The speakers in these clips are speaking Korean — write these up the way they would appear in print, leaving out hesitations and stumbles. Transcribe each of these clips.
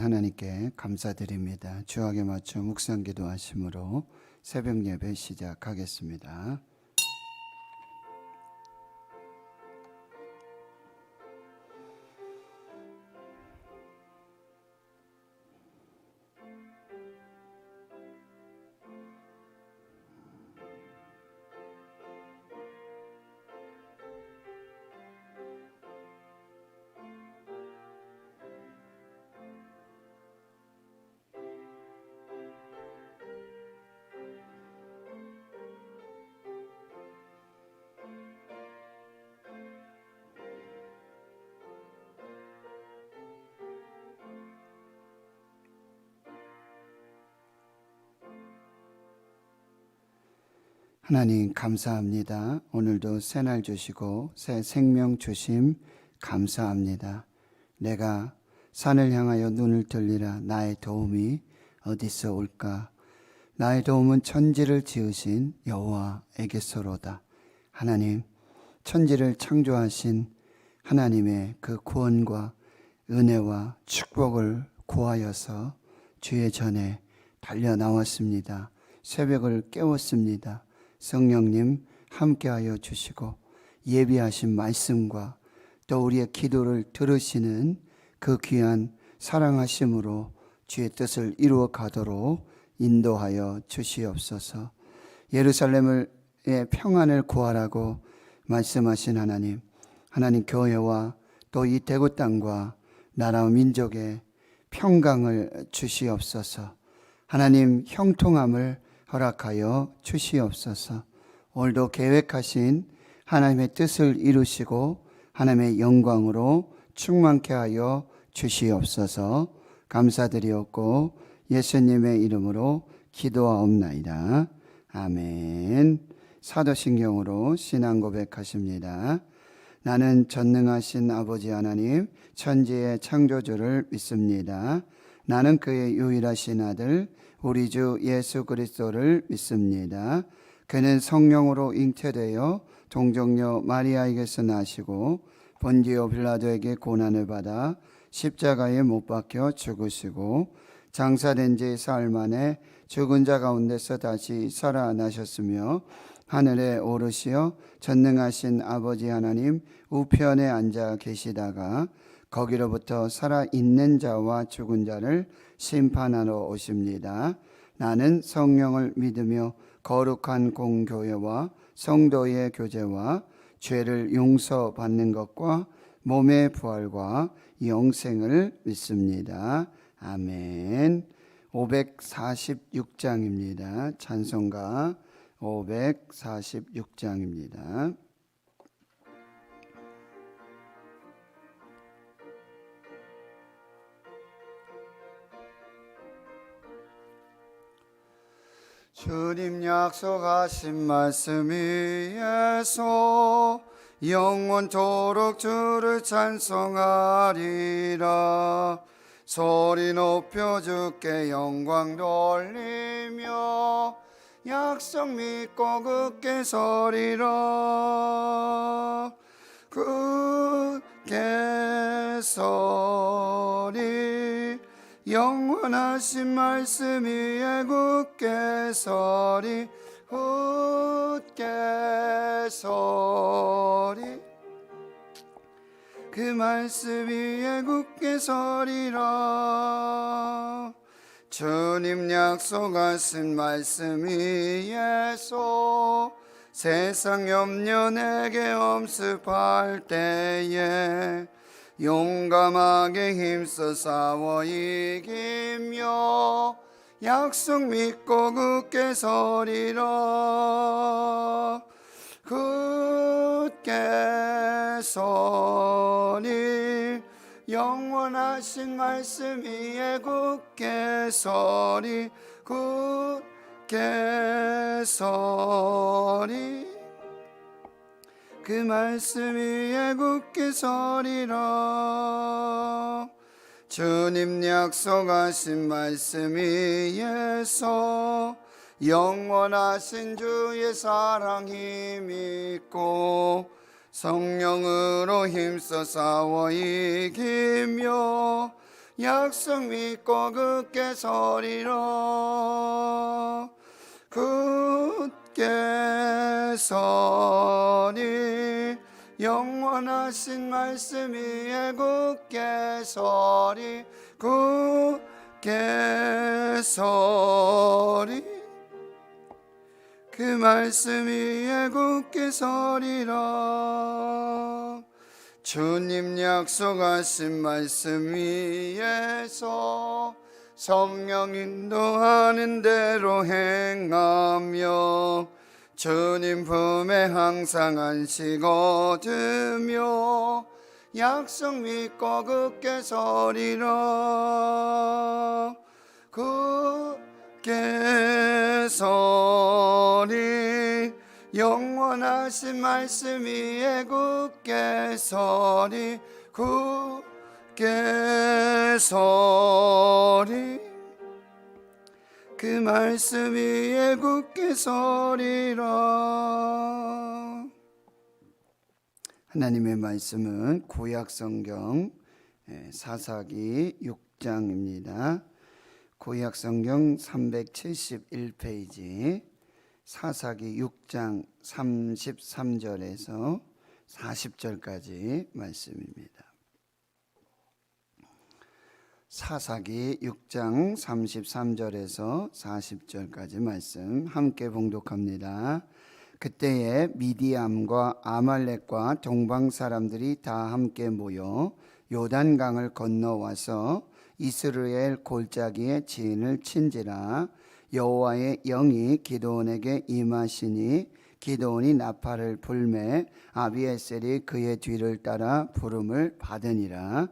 하나님께 감사드립니다. 주악에 맞춰 묵상 기도하심으로 새벽 예배 시작하겠습니다. 하나님 감사합니다. 오늘도 새날 주시고 새 생명 주심 감사합니다. 내가 산을 향하여 눈을 들리라. 나의 도움이 어디서 올까? 나의 도움은 천지를 지으신 여호와에게서로다. 하나님, 천지를 창조하신 하나님의 그 구원과 은혜와 축복을 구하여서 주의 전에 달려 나왔습니다. 새벽을 깨웠습니다. 성령님 함께하여 주시고 예비하신 말씀과 또 우리의 기도를 들으시는 그 귀한 사랑하심으로 주의 뜻을 이루어 가도록 인도하여 주시옵소서. 예루살렘의 평안을 구하라고 말씀하신 하나님, 하나님 교회와 또 이 대구 땅과 나라와 민족의 평강을 주시옵소서. 하나님 형통함을 허락하여 주시옵소서. 오늘도 계획하신 하나님의 뜻을 이루시고 하나님의 영광으로 충만케 하여 주시옵소서. 감사드리옵고 예수님의 이름으로 기도하옵나이다. 아멘. 사도신경으로 신앙 고백하십니다. 나는 전능하신 아버지 하나님 천지의 창조주를 믿습니다. 나는 그의 유일하신 아들 우리 주 예수 그리스도를 믿습니다. 그는 성령으로 잉태되어 동정녀 마리아에게서 나시고 본디오 빌라도에게 고난을 받아 십자가에 못 박혀 죽으시고 장사된 지 사흘 만에 죽은 자 가운데서 다시 살아나셨으며 하늘에 오르시어 전능하신 아버지 하나님 우편에 앉아 계시다가 거기로부터 살아있는 자와 죽은 자를 심판하러 오십니다. 나는 성령을 믿으며 거룩한 공교회와 성도의 교제와 죄를 용서받는 것과 몸의 부활과 영생을 믿습니다. 아멘. 546장입니다. 찬송가 546장입니다. 주님 약속하신 말씀 위에서 영원토록 주를 찬송하리라. 소리 높여 주께 영광 돌리며 약속 믿고 굳게 서리라. 굳게 서리 영원하신 말씀 위에 굳게 서리. 굳게 서리 그 말씀 위에 굳게 서리라. 주님 약속하신 말씀 위에서 세상 염려 내게 엄습할 때에 용감하게 힘써 싸워 이기며 약속 믿고 굳게 서리라. 굳게 서리 영원하신 말씀 위에 굳게 서리. 굳게 서리 그 말씀 위에 굳게 서리라. 주님 약속하신 말씀 위에서 영원하신 주의 사랑 힘있고 성령으로 힘써 싸워 이기며 약속 믿고 굳게 서리라. 굳게 서리 영원하신 말씀 위에 굳게 서리 굳게 서리 그 말씀 위에 굳게 서리라. 주님 약속하신 말씀 위에서 성령 인도하는 대로 행하며 주님 품에 항상 안식 얻으며 약속 믿고 굳게 서리라. 굳게 서리 영원하신 말씀 위에 굳게 서리 굳게 서리 그 말씀 위에 굳게 서리라. 하나님의 말씀은 구약성경 사사기 6장입니다. 구약성경 371페이지 사사기 6장 33절에서 40절까지 말씀입니다. 사사기 6장 33절에서 40절까지 말씀 함께 봉독합니다. 그때에 미디암과 아말렉과 동방 사람들이 다 함께 모여 요단강을 건너와서 이스라엘 골짜기에 진을 친지라. 여호와의 영이 기드온에게 임하시니 기드온이 나팔을 불매 아비에셀이 그의 뒤를 따라 부름을 받으니라.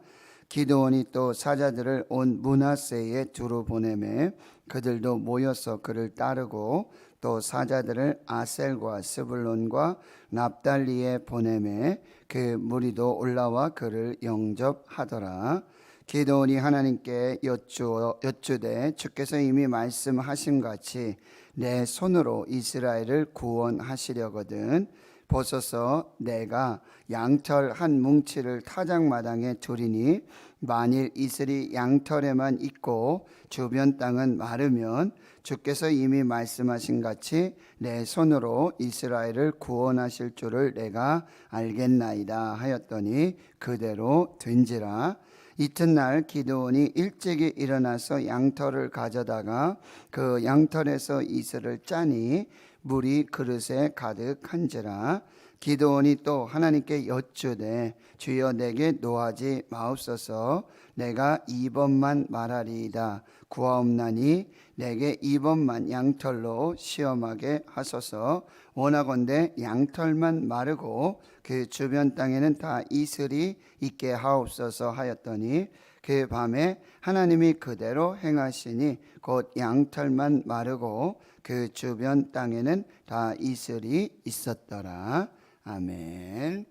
기드온이 또 사자들을 온 므낫세에 두루 보내매 그들도 모여서 그를 따르고 또 사자들을 아셀과 스불론과 납달리에 보내매 그 무리도 올라와 그를 영접하더라. 기드온이 하나님께 여쭈되 주께서 이미 말씀하신 같이 내 손으로 이스라엘을 구원하시려거든 보소서 내가 양털 한 뭉치를 타작마당에 두리니 만일 이슬이 양털에만 있고 주변 땅은 마르면 주께서 이미 말씀하신 같이 내 손으로 이스라엘을 구원하실 줄을 내가 알겠나이다 하였더니 그대로 된지라. 이튿날 기드온이 일찍이 일어나서 양털을 가져다가 그 양털에서 이슬을 짜니 물이 그릇에 가득한지라. 기드온이 또 하나님께 여쭈되 주여 내게 노하지 마옵소서. 내가 2번만 말하리이다. 구하옵나니 내게 2번만 양털로 시험하게 하소서. 원하건대 양털만 마르고 그 주변 땅에는 다 이슬이 있게 하옵소서 하였더니 그 밤에 하나님이 그대로 행하시니 곧 양털만 마르고 그 주변 땅에는 다 이슬이 있었더라. 아멘.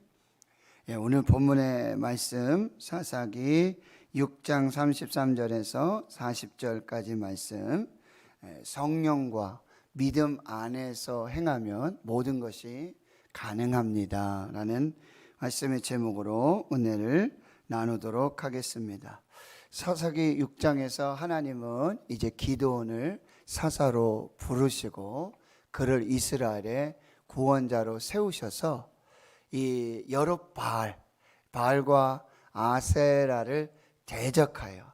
오늘 본문의 말씀 사사기 6장 33절에서 40절까지 말씀, 성령과 믿음 안에서 행하면 모든 것이 가능합니다 라는 말씀의 제목으로 은혜를 나누도록 하겠습니다. 사사기 6장에서 하나님은 이제 기드온을 사사로 부르시고 그를 이스라엘의 구원자로 세우셔서 이 바알과 아세라를 대적하여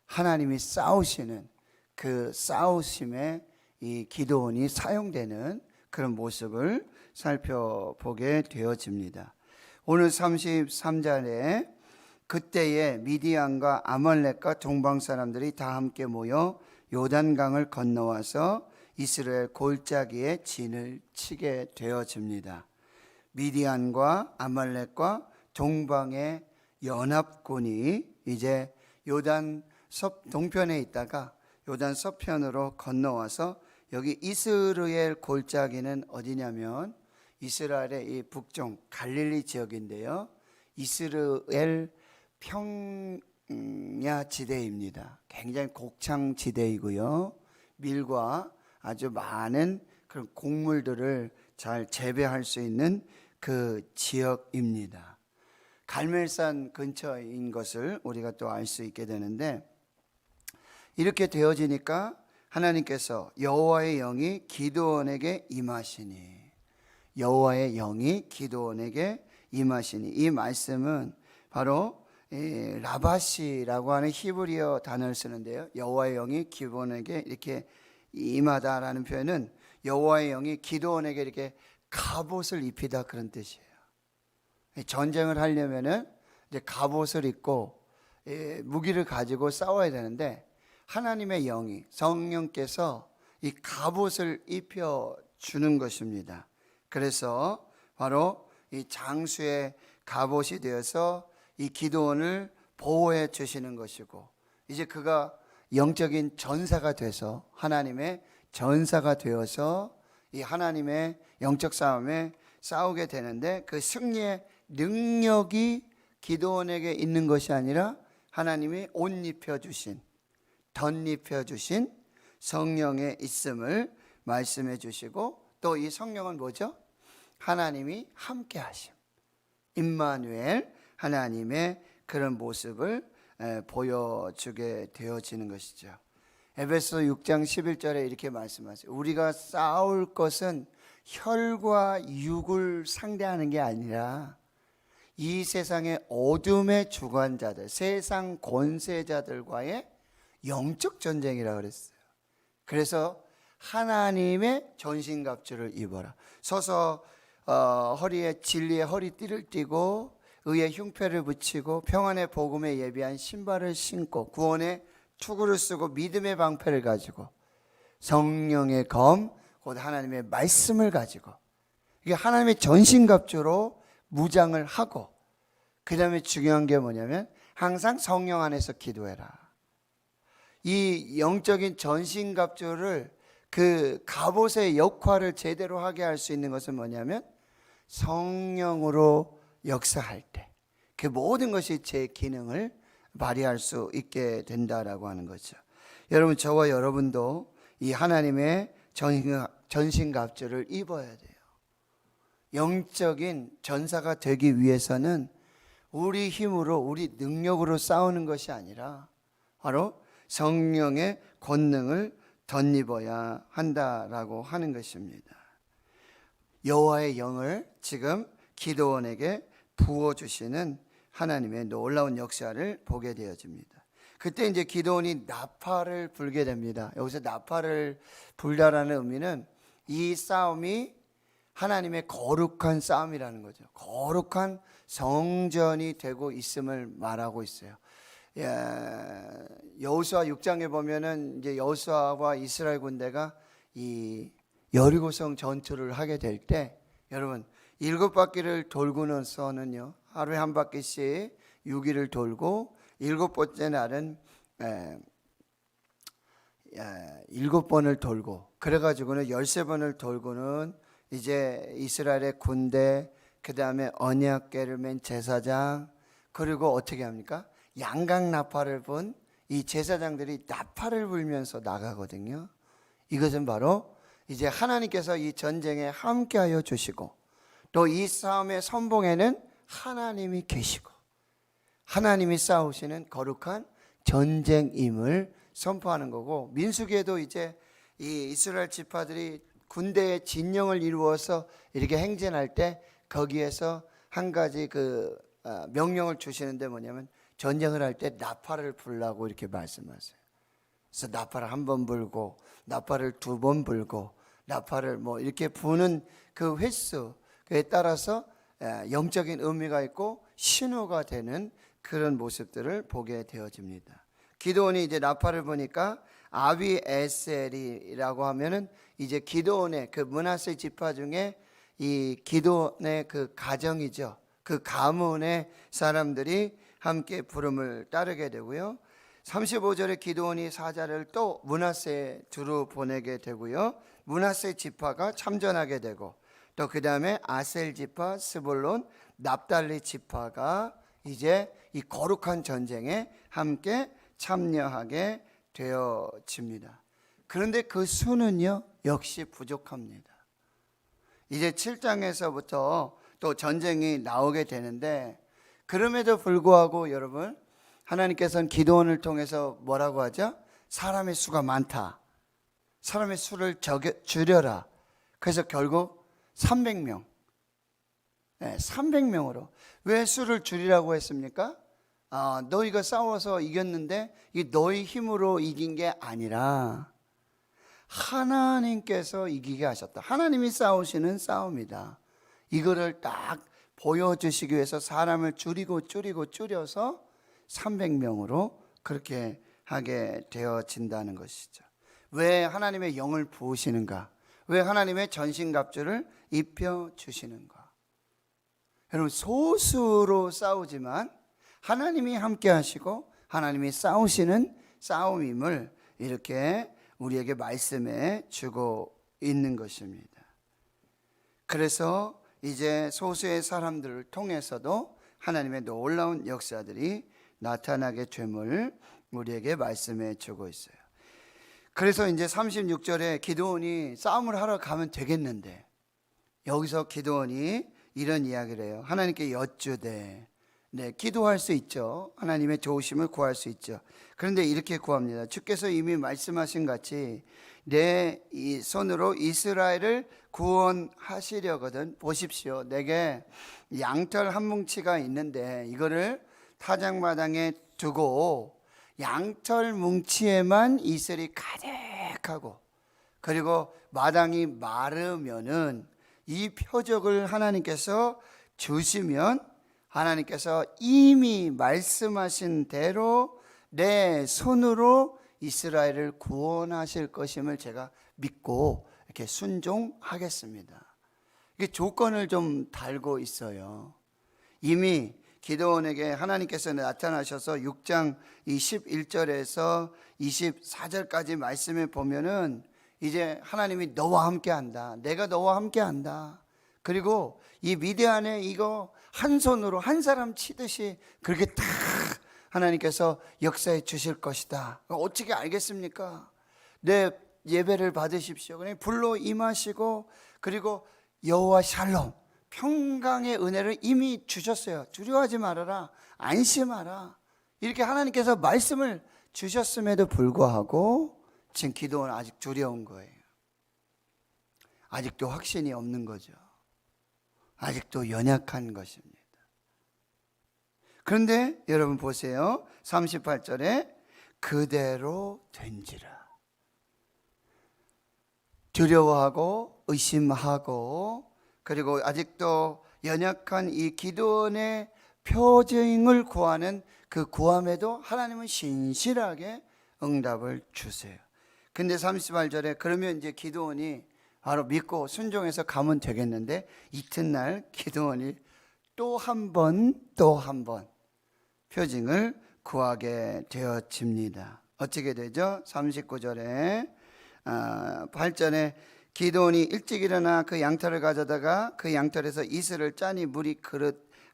하나님이 싸우시는 그 싸우심에 이 기드온이 사용되는 그런 모습을 살펴보게 되어집니다. 오늘 33절에 그때에 미디안과 아말렉과 동방 사람들이 다 함께 모여 요단강을 건너와서 이스라엘 골짜기에 진을 치게 되어집니다. 미디안과 아말렉과 동방의 연합군이 이제 요단 동편에 있다가 요단 서편으로 건너와서 여기 이스라엘 골짜기는 어디냐면 이스라엘의 이 북쪽 갈릴리 지역인데요. 이스라엘 평야 지대입니다. 굉장히 곡창 지대이고요. 밀과 아주 많은 그런 곡물들을 잘 재배할 수 있는 그 지역입니다. 갈멜산 근처인 것을 우리가 또 알 수 있게 되는데, 이렇게 되어지니까 하나님께서 여호와의 영이 기드온에게 임하시니, 여호와의 영이 기드온에게 임하시니, 이 말씀은 바로 라바시라고 하는 히브리어 단어를 쓰는데요, 여호와의 영이 기드온에게 이렇게 임하다라는 표현은 여호와의 영이 기드온에게 이렇게 갑옷을 입히다, 그런 뜻이에요. 전쟁을 하려면은 이제 갑옷을 입고 무기를 가지고 싸워야 되는데, 하나님의 영이, 성령께서 이 갑옷을 입혀 주는 것입니다. 그래서 바로 이 장수의 갑옷이 되어서 이 기드온을 보호해 주시는 것이고, 이제 그가 영적인 전사가 돼서, 하나님의 전사가 되어서 이 하나님의 영적 싸움에 싸우게 되는데, 그 승리의 능력이 기드온에게 있는 것이 아니라 하나님이 옷 입혀주신, 덧입혀주신 성령의 있음을 말씀해 주시고, 또 이 성령은 뭐죠? 하나님이 함께 하심, 임마누엘, 하나님의 그런 모습을 보여주게 되어지는 것이죠. 에베소 6장 11절에 이렇게 말씀하세요. 우리가 싸울 것은 혈과 육을 상대하는 게 아니라 이 세상의 어둠의 주관자들, 세상 권세자들과의 영적 전쟁이라고 그랬어요. 그래서 하나님의 전신갑주를 입어라. 서서 허리에 진리의 허리띠를 띠고 의의 흉패를 붙이고 평안의 복음에 예비한 신발을 신고 구원의 투구를 쓰고 믿음의 방패를 가지고 성령의 검, 곧 하나님의 말씀을 가지고, 이게 하나님의 전신갑주로 무장을 하고, 그 다음에 중요한 게 뭐냐면 항상 성령 안에서 기도해라. 이 영적인 전신갑주를, 그 갑옷의 역할을 제대로 하게 할 수 있는 것은 뭐냐면 성령으로 역사할 때 그 모든 것이 제 기능을 발휘할 수 있게 된다라고 하는 거죠. 여러분, 저와 여러분도 이 하나님의 전신갑주를 입어야 돼요. 영적인 전사가 되기 위해서는 우리 힘으로, 우리 능력으로 싸우는 것이 아니라 바로 성령의 권능을 덧입어야 한다라고 하는 것입니다. 여호와의 영을 지금 기드온에게 부어주시는 하나님의 놀라운 역사를 보게 되어집니다. 그때 이제 기드온이 나팔을 불게 됩니다. 여기서 나팔을 불다라는 의미는 이 싸움이 하나님의 거룩한 싸움이라는 거죠. 거룩한 성전이 되고 있음을 말하고 있어요. 여호수아 6장에 보면은 이제 여호수아와 이스라엘 군대가 이 여리고성 전투를 하게 될 때, 여러분 7바퀴를 돌고서는요, 하루에 한 바퀴씩 6일을 돌고 7번째 날은 7번을 돌고, 그래가지고는 13번을 돌고는 이제 이스라엘의 군대, 그 다음에 언약궤를 맨 제사장, 그리고 어떻게 합니까? 양각 나팔을 분 이 제사장들이 나팔을 불면서 나가거든요. 이것은 바로 이제 하나님께서 이 전쟁에 함께하여 주시고, 또 이 싸움의 선봉에는 하나님이 계시고 하나님이 싸우시는 거룩한 전쟁임을 선포하는 거고, 민수기에도 이제 이 이스라엘 지파들이 군대의 진영을 이루어서 이렇게 행진할 때 거기에서 한 가지 그 명령을 주시는데 뭐냐면 전쟁을 할 때 나팔을 불라고 이렇게 말씀하세요. 그래서 나팔을 한 번 불고 나팔을 2번 불고 나팔을 뭐 이렇게 부는 그 횟수에 따라서 영적인 의미가 있고 신호가 되는 그런 모습들을 보게 되어집니다. 기드온이 이제 나팔을 보니까 아비에셀이라고 하면은 이제 기드온의 그 므낫세 지파 중에 이 기드온의 그 가정이죠. 그 가문의 사람들이 함께 부름을 따르게 되고요. 35절에 기드온이 사자를 또 므낫세 두루 보내게 되고요. 므낫세 지파가 참전하게 되고, 또 그 다음에 아셀 지파, 스불론, 납달리 지파가 이제 이 거룩한 전쟁에 함께 참여하게 되어집니다. 그런데 그 수는요, 역시 부족합니다. 이제 7장에서부터 또 전쟁이 나오게 되는데, 그럼에도 불구하고 여러분, 하나님께서는 기드온을 통해서 뭐라고 하죠? 사람의 수가 많다. 사람의 수를 줄여라. 그래서 결국 300명. 네, 300명으로. 왜 수를 줄이라고 했습니까? 너희가 싸워서 이겼는데 이 너희 힘으로 이긴 게 아니라 하나님께서 이기게 하셨다. 하나님이 싸우시는 싸움이다. 이거를 딱 보여주시기 위해서 사람을 줄여서 300명으로 그렇게 하게 되어진다는 것이죠. 왜 하나님의 영을 부으시는가? 왜 하나님의 전신갑주를 입혀주시는가? 여러분, 소수로 싸우지만 하나님이 함께 하시고 하나님이 싸우시는 싸움임을 이렇게 우리에게 말씀해 주고 있는 것입니다. 그래서 이제 소수의 사람들을 통해서도 하나님의 놀라운 역사들이 나타나게 됨을 우리에게 말씀해 주고 있어요. 그래서 이제 36절에 기드온이 싸움을 하러 가면 되겠는데 여기서 기드온이 이런 이야기를 해요. 하나님께 여쭈되, 네, 기도할 수 있죠. 하나님의 도우심을 구할 수 있죠. 그런데 이렇게 구합니다. 주께서 이미 말씀하신 같이 내 이 손으로 이스라엘을 구원하시려거든. 보십시오. 내게 양털 한 뭉치가 있는데 이거를 타작마당에 두고 양털 뭉치에만 이슬이 가득하고, 그리고 마당이 마르면은 이 표적을 하나님께서 주시면 하나님께서 이미 말씀하신 대로 내 손으로 이스라엘을 구원하실 것임을 제가 믿고 이렇게 순종하겠습니다. 이게 조건을 좀 달고 있어요. 이미 기드온에게 하나님께서 나타나셔서 6장 21절에서 24절까지 말씀을 보면은 이제 하나님이 너와 함께 한다. 내가 너와 함께 한다. 그리고 이 미디안에 이거 한 손으로 한 사람 치듯이 그렇게 딱 하나님께서 역사해 주실 것이다. 어떻게 알겠습니까? 내 예배를 받으십시오. 그냥 불로 임하시고, 그리고 여호와 샬롬, 평강의 은혜를 이미 주셨어요. 두려워하지 말아라, 안심하라, 이렇게 하나님께서 말씀을 주셨음에도 불구하고 지금 기도는 아직 두려운 거예요. 아직도 확신이 없는 거죠. 아직도 연약한 것입니다. 그런데 여러분 보세요. 38절에 그대로 된지라. 두려워하고 의심하고, 그리고 아직도 연약한 이 기드온의 표징을 구하는 그 구함에도 하나님은 신실하게 응답을 주세요. 근데 38절에 그러면 이제 기드온이 바로 믿고 순종해서 가면 되겠는데, 이튿날 기드온이 또 한 번 표징을 구하게 되어집니다. 어떻게 되죠? 39절에 8절에 기드온이 일찍 일어나 그 양털을 가져다가 그 양털에서 이슬을 짜니 물이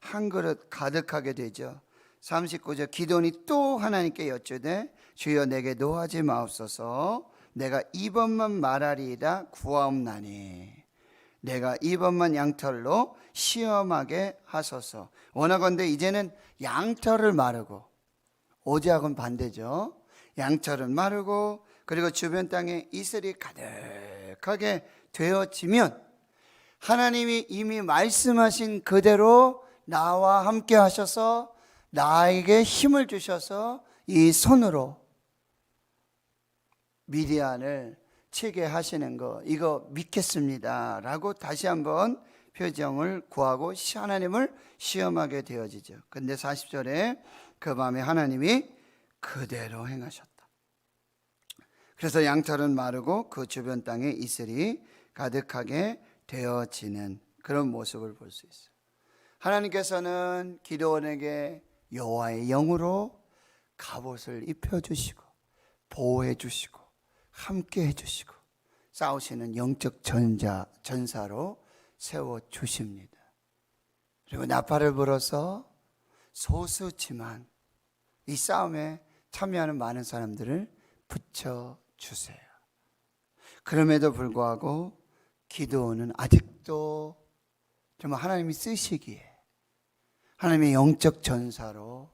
한 그릇 가득하게 되죠. 39절 기드온이 또 하나님께 여쭈되 주여 내게 노하지 마옵소서. 내가 이번만 말하리이다 구하옵나니 내가 이번만 양털로 시험하게 하소서. 원하건대 이제는 양털을 마르고, 오지하고는 반대죠. 양털은 마르고 그리고 주변 땅에 이슬이 가득하게 되어지면 하나님이 이미 말씀하신 그대로 나와 함께 하셔서 나에게 힘을 주셔서 이 손으로 미디안을 치게 하시는 거, 이거 믿겠습니다 라고 다시 한번 표정을 구하고 하나님을 시험하게 되어지죠. 근데 40절에 그 밤에 하나님이 그대로 행하셨다. 그래서 양털은 마르고 그 주변 땅에 이슬이 가득하게 되어지는 그런 모습을 볼 수 있어요. 하나님께서는 기드온에게 여호와의 영으로 갑옷을 입혀주시고 보호해 주시고 함께 해주시고 싸우시는 영적 전사로 세워주십니다. 그리고 나팔을 불어서 소수지만 이 싸움에 참여하는 많은 사람들을 붙여주세요. 그럼에도 불구하고 기드온은 아직도 정말 하나님이 쓰시기에, 하나님의 영적 전사로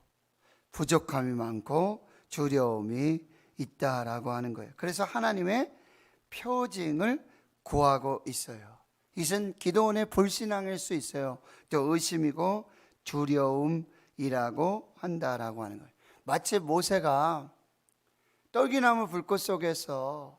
부족함이 많고 두려움이 있다라고 하는 거예요. 그래서 하나님의 표징을 구하고 있어요. 이것은 기도원의 불신앙일 수 있어요. 또 의심이고 두려움이라고 한다라고 하는 거예요. 마치 모세가 떨기나무 불꽃 속에서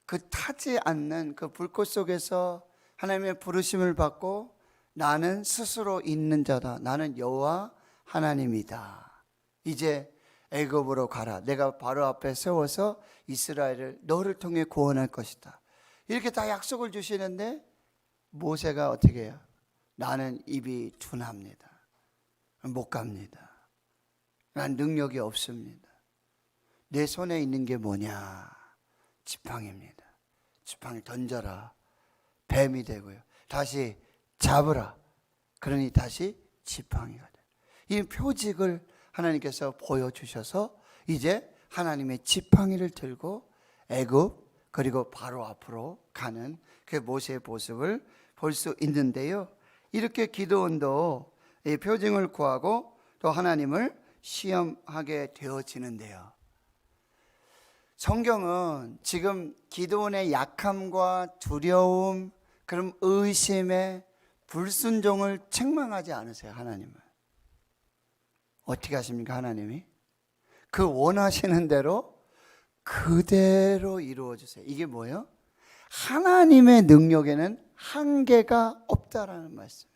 그 타지 않는 그 불꽃 속에서 하나님의 부르심을 받고 나는 스스로 있는 자다. 나는 여호와 하나님이다. 이제 애굽으로 가라. 내가 바로 앞에 세워서 이스라엘을 너를 통해 구원할 것이다. 이렇게 다 약속을 주시는데 모세가 어떻게 해요? 나는 입이 둔합니다. 못 갑니다. 난 능력이 없습니다. 내 손에 있는 게 뭐냐? 지팡이입니다. 지팡이 던져라. 뱀이 되고요. 다시 잡으라. 그러니 다시 지팡이가 돼요. 이 표직을 하나님께서 보여주셔서 이제 하나님의 지팡이를 들고 애굽 그리고 바로 앞으로 가는 그 모세의 모습을 볼 수 있는데요. 이렇게 기도원도 이 표징을 구하고 또 하나님을 시험하게 되어지는데요. 성경은 지금 기도원의 약함과 두려움, 그럼 의심에 불순종을 책망하지 않으세요. 하나님은 어떻게 하십니까? 하나님이 그 원하시는 대로 그대로 이루어 주세요. 이게 뭐예요? 하나님의 능력에는 한계가 없다라는 말씀이에요.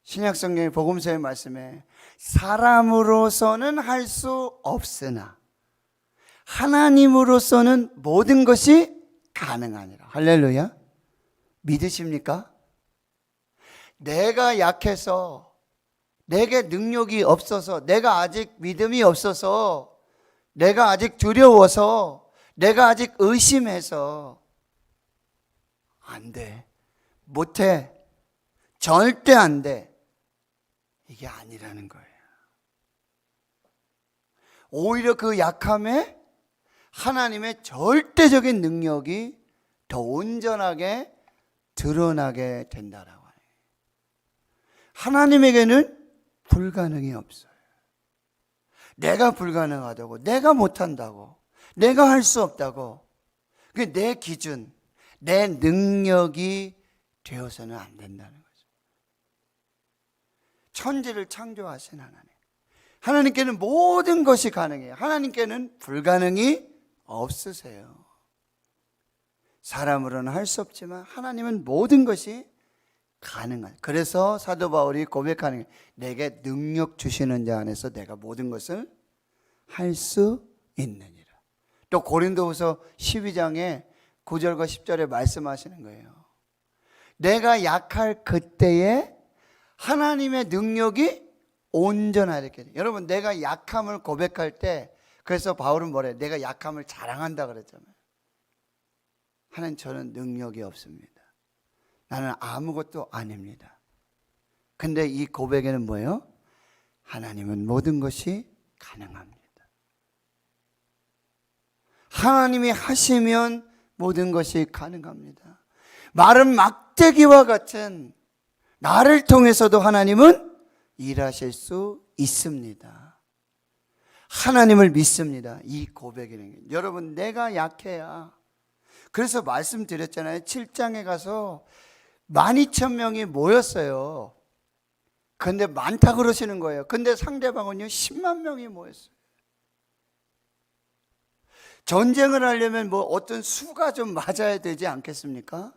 신약성경의 복음서의 말씀에 사람으로서는 할 수 없으나 하나님으로서는 모든 것이 가능하니라. 할렐루야. 믿으십니까? 내가 약해서, 내게 능력이 없어서, 내가 아직 믿음이 없어서, 내가 아직 두려워서, 내가 아직 의심해서 안 돼, 못해, 절대 안 돼, 이게 아니라는 거예요. 오히려 그 약함에 하나님의 절대적인 능력이 더 온전하게 드러나게 된다라고 해요. 하나님에게는 불가능이 없어요. 내가 불가능하다고, 내가 못한다고, 내가 할 수 없다고, 그게 내 기준, 내 능력이 되어서는 안 된다는 거죠. 천지를 창조하신 하나님, 하나님께는 모든 것이 가능해요. 하나님께는 불가능이 없으세요. 사람으로는 할 수 없지만 하나님은 모든 것이 가능한. 그래서 사도 바울이 고백하는 게 내게 능력 주시는 자 안에서 내가 모든 것을 할 수 있느니라. 또 고린도후서 12장에 9절과 10절에 말씀하시는 거예요. 내가 약할 그때에 하나님의 능력이 온전하게. 여러분, 내가 약함을 고백할 때, 그래서 바울은 뭐래요? 내가 약함을 자랑한다 그랬잖아요. 하나님, 저는 능력이 없습니다. 나는 아무것도 아닙니다. 근데 이 고백에는 뭐예요? 하나님은 모든 것이 가능합니다. 하나님이 하시면 모든 것이 가능합니다. 마른 막대기와 같은 나를 통해서도 하나님은 일하실 수 있습니다. 하나님을 믿습니다. 이 고백에는 여러분, 내가 약해야. 그래서 말씀드렸잖아요. 7장에 가서 12,000명이 모였어요. 근데 많다 그러시는 거예요. 근데 상대방은요 10만 명이 모였어요. 전쟁을 하려면 뭐 어떤 수가 좀 맞아야 되지 않겠습니까?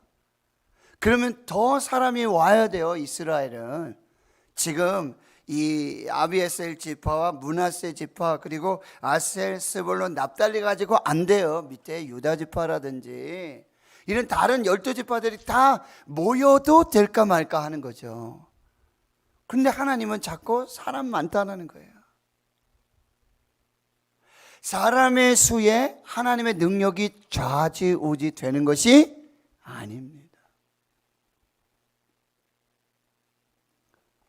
그러면 더 사람이 와야 돼요. 이스라엘은 지금 이 아비에셀 지파와 므낫세 지파 그리고 아셀, 스볼론, 납달리 가지고 안 돼요. 밑에 유다 지파라든지 이런 다른 12지파들이 다 모여도 될까 말까 하는 거죠. 그런데 하나님은 자꾸 사람 많다는 거예요. 사람의 수에 하나님의 능력이 좌지우지 되는 것이 아닙니다.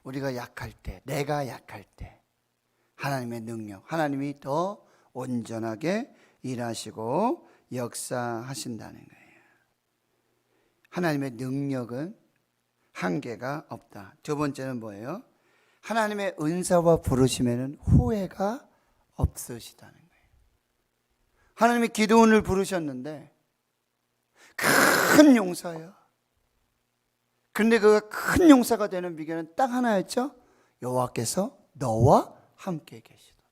우리가 약할 때, 내가 약할 때 하나님의 능력, 하나님이 더 온전하게 일하시고 역사하신다는 거예요. 하나님의 능력은 한계가 없다. 두 번째는 뭐예요? 하나님의 은사와 부르심에는 후회가 없으시다는 거예요. 하나님이 기드온을 부르셨는데 큰 용사예요. 그런데 그가 큰 용사가 되는 비결은 딱 하나였죠. 여호와께서 너와 함께 계시도다.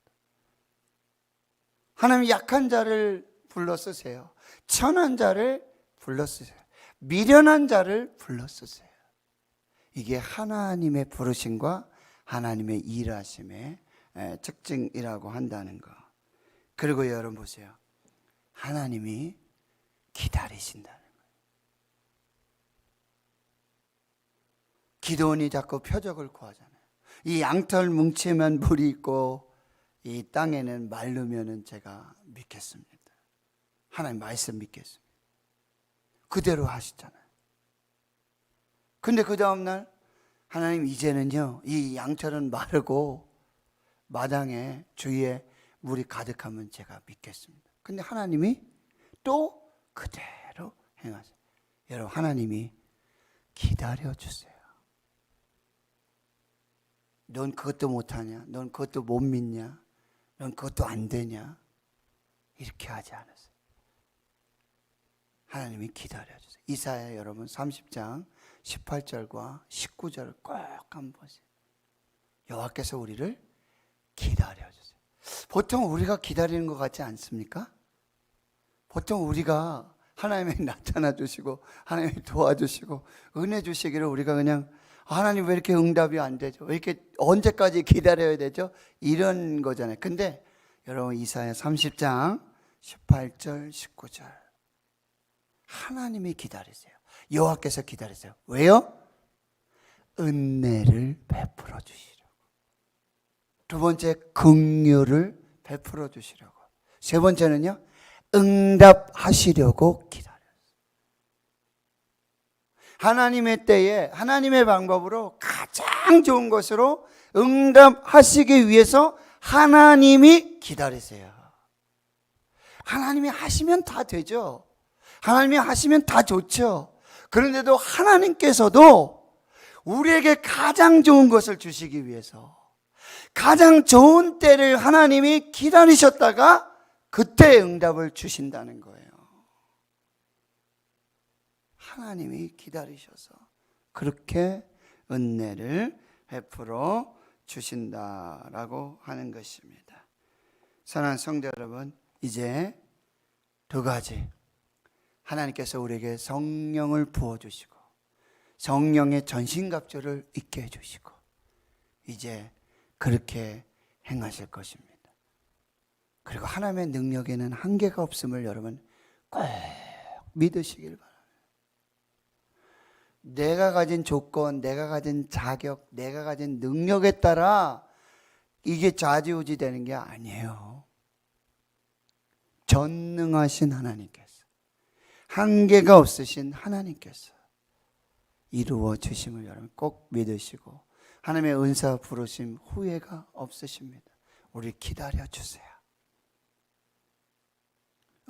하나님이 약한 자를 불러 쓰세요. 천한 자를 불러 쓰세요. 미련한 자를 불러 쓰세요. 이게 하나님의 부르심과 하나님의 일하심의 특징이라고 한다는 거. 그리고 여러분 보세요. 하나님이 기다리신다는 거예요. 기드온이 자꾸 표적을 구하잖아요. 이 양털 뭉치면 물이 있고 이 땅에는 마르면은 제가 믿겠습니다. 하나님 말씀 믿겠습니다. 그대로 하시잖아요. 근데 그 다음날 하나님 이제는요 이 양털은 마르고 마당에 주위에 물이 가득하면 제가 믿겠습니다. 근데 하나님이 또 그대로 행하세요. 여러분 하나님이 기다려주세요. 넌 그것도 못하냐? 넌 그것도 못 믿냐? 넌 그것도 안 되냐? 이렇게 하지 않았어요. 하나님이 기다려주세요. 이사야 여러분 30장 18절과 19절을 꼭 한번 보세요. 여호와께서 우리를 기다려주세요. 보통 우리가 기다리는 것 같지 않습니까? 보통 우리가 하나님이 나타나 주시고 하나님이 도와주시고 은혜 주시기를 우리가 그냥 하나님 왜 이렇게 응답이 안 되죠? 왜 이렇게 언제까지 기다려야 되죠? 이런 거잖아요. 근데 여러분 이사야 30장 18절 19절 하나님이 기다리세요. 여호와께서 기다리세요. 왜요? 은혜를 베풀어 주시려고. 두 번째 긍휼을 베풀어 주시려고. 세 번째는요 응답하시려고 기다려요. 하나님의 때에 하나님의 방법으로 가장 좋은 것으로 응답하시기 위해서 하나님이 기다리세요. 하나님이 하시면 다 되죠. 하나님이 하시면 다 좋죠. 그런데도 하나님께서도 우리에게 가장 좋은 것을 주시기 위해서 가장 좋은 때를 하나님이 기다리셨다가 그때 응답을 주신다는 거예요. 하나님이 기다리셔서 그렇게 은혜를 베풀어 주신다라고 하는 것입니다. 사랑하는 성도 여러분, 이제 두 가지 하나님께서 우리에게 성령을 부어주시고 성령의 전신갑주를 입게 해주시고 이제 그렇게 행하실 것입니다. 그리고 하나님의 능력에는 한계가 없음을 여러분 꼭 믿으시길 바랍니다. 내가 가진 조건, 내가 가진 자격, 내가 가진 능력에 따라 이게 좌지우지 되는 게 아니에요. 전능하신 하나님께서, 한계가 없으신 하나님께서 이루어 주심을 여러분 꼭 믿으시고 하나님의 은사 부르심 후회가 없으십니다. 우리 기다려 주세요.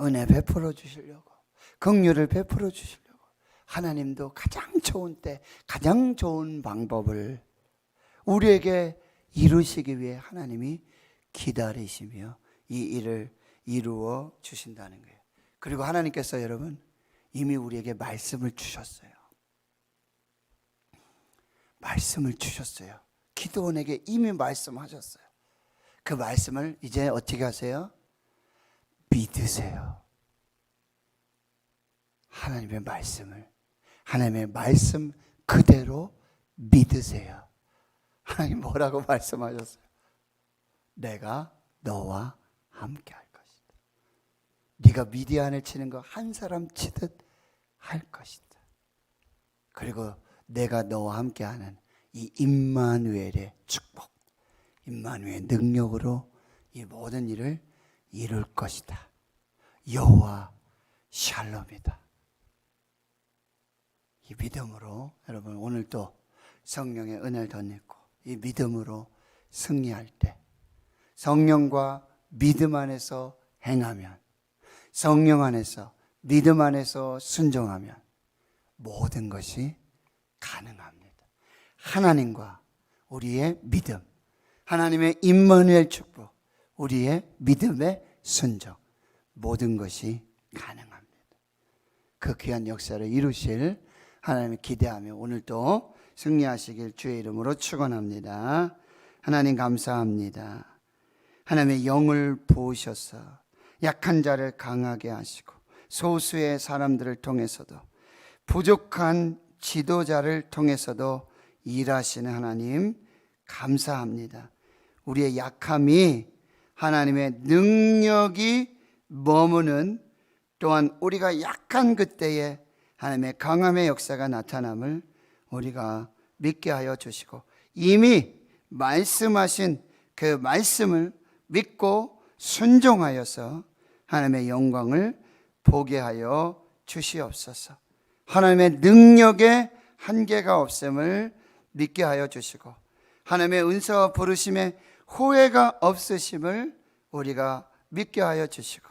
은혜 베풀어 주시려고, 긍휼을 베풀어 주시려고 하나님도 가장 좋은 때 가장 좋은 방법을 우리에게 이루시기 위해 하나님이 기다리시며 이 일을 이루어 주신다는 거예요. 그리고 하나님께서 여러분 이미 우리에게 말씀을 주셨어요. 말씀을 주셨어요. 기드온에게 이미 말씀하셨어요. 그 말씀을 이제 어떻게 하세요? 믿으세요. 하나님의 말씀을, 하나님의 말씀 그대로 믿으세요. 하나님 뭐라고 말씀하셨어요? 내가 너와 함께 할 것이다. 네가 미디안을 치는 거 한 사람 치듯 할 것이다. 그리고 내가 너와 함께 하는 이 임마누엘의 축복, 임마누엘의 능력으로 이 모든 일을 이룰 것이다. 여호와 샬롬이다. 이 믿음으로 여러분 오늘도 성령의 은혜를 덧입고 이 믿음으로 승리할 때 성령과 믿음 안에서 행하면, 성령 안에서 믿음 안에서 순종하면 모든 것이 가능합니다. 하나님과 우리의 믿음, 하나님의 임마누엘 축복, 우리의 믿음의 순종, 모든 것이 가능합니다. 그 귀한 역사를 이루실 하나님을 기대하며 오늘도 승리하시길 주의 이름으로 축원합니다. 하나님 감사합니다. 하나님의 영을 부으셔서 약한 자를 강하게 하시고 소수의 사람들을 통해서도 부족한 지도자를 통해서도 일하시는 하나님 감사합니다. 우리의 약함이 하나님의 능력이 머무는, 또한 우리가 약한 그때에 하나님의 강함의 역사가 나타남을 우리가 믿게 하여 주시고, 이미 말씀하신 그 말씀을 믿고 순종하여서 하나님의 영광을 보게 하여 주시옵소서. 하나님의 능력에 한계가 없음을 믿게 하여 주시고, 하나님의 은사와 부르심에 후회가 없으심을 우리가 믿게 하여 주시고,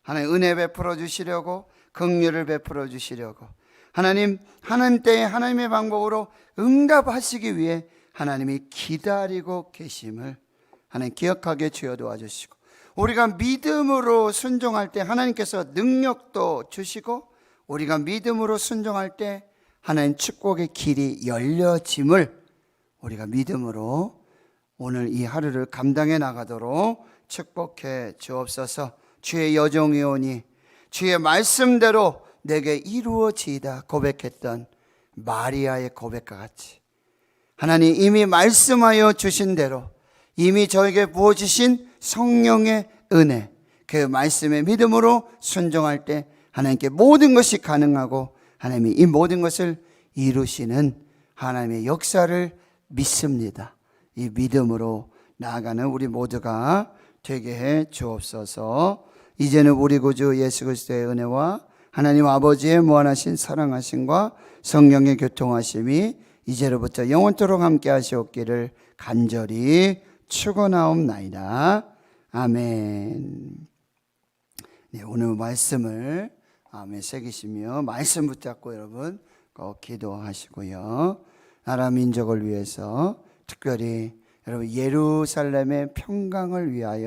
하나님 은혜 베풀어 주시려고, 긍휼을 베풀어 주시려고, 하나님 때에 하나님의 방법으로 응답하시기 위해 하나님이 기다리고 계심을 하나님 기억하게 주여 도와주시고, 우리가 믿음으로 순종할 때 하나님께서 능력도 주시고, 우리가 믿음으로 순종할 때 하나님 축복의 길이 열려짐을 우리가 믿음으로 오늘 이 하루를 감당해 나가도록 축복해 주옵소서. 주의 여종이오니 주의 말씀대로 내게 이루어지이다 고백했던 마리아의 고백과 같이, 하나님 이미 말씀하여 주신 대로 이미 저에게 부어주신 성령의 은혜, 그 말씀의 믿음으로 순종할 때 하나님께 모든 것이 가능하고 하나님이 이 모든 것을 이루시는 하나님의 역사를 믿습니다. 이 믿음으로 나아가는 우리 모두가 되게 해 주옵소서. 이제는 우리 구주 예수 그리스도의 은혜와 하나님 아버지의 무한하신 사랑하심과 성령의 교통하심이 이제로부터 영원토록 함께 하시옵기를 간절히 축원하옵나이다. 아멘. 네, 오늘 말씀을 마음에 새기시며 말씀 붙잡고 여러분 꼭 기도하시고요. 나라 민족을 위해서, 특별히 여러분 예루살렘의 평강을 위하여